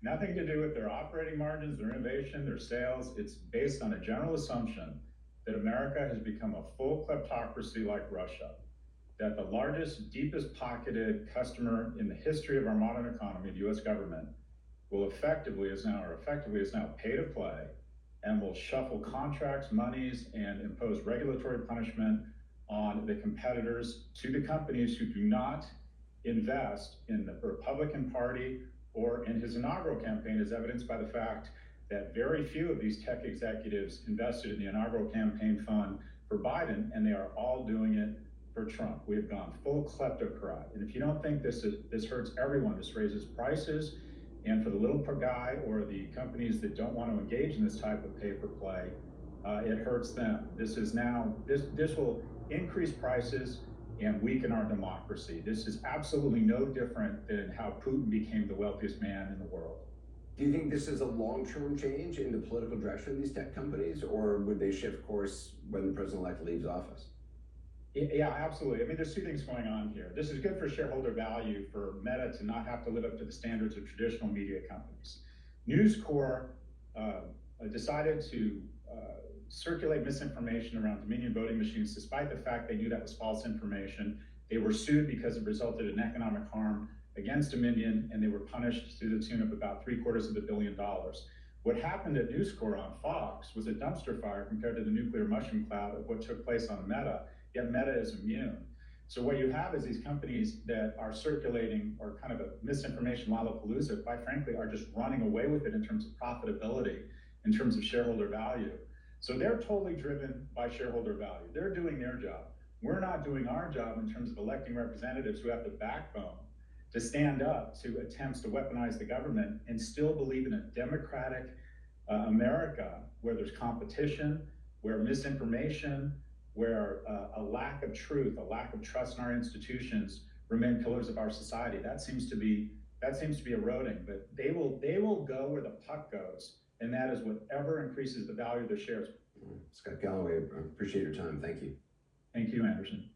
Nothing to do with their operating margins, their innovation, their sales. It's based on a general assumption that America has become a full kleptocracy like Russia, that the largest, deepest pocketed customer in the history of our modern economy, the US government, will effectively is now pay to play and will shuffle contracts, monies, and impose regulatory punishment on the competitors to the companies who do not invest in the Republican Party or in his inaugural campaign, as evidenced by the fact that very few of these tech executives invested in the inaugural campaign fund for Biden, and they are all doing it for Trump. We have gone full kleptocrat. And if you don't think this hurts everyone, this raises prices, and for the little guy or the companies that don't want to engage in this type of pay for play, it hurts them. This will increase prices and weaken our democracy. This is absolutely no different than how Putin became the wealthiest man in the world. Do you think this is a long-term change in the political direction of these tech companies, or would they shift course when the president-elect leaves office? Yeah, absolutely. I mean, there's two things going on here. This is good for shareholder value for Meta to not have to live up to the standards of traditional media companies. News Corp decided to circulate misinformation around Dominion voting machines, despite the fact they knew that was false information. They were sued because it resulted in economic harm against Dominion, and they were punished to the tune of about $750 million. What happened at News Corp on Fox was a dumpster fire compared to the nuclear mushroom cloud of what took place on Meta, yet Meta is immune. So what you have is these companies that are circulating or kind of a misinformation lollapalooza, quite frankly, are just running away with it in terms of profitability, in terms of shareholder value. So they're totally driven by shareholder value. They're doing their job. We're not doing our job in terms of electing representatives who have the backbone to stand up to attempts to weaponize the government and still believe in a democratic America where there's competition, where misinformation, where a lack of truth, a lack of trust in our institutions remain pillars of our society. That seems to be eroding, but they will go where the puck goes, and that is whatever increases the value of their shares. Scott Galloway, I appreciate your time. Thank you. Thank you, Anderson.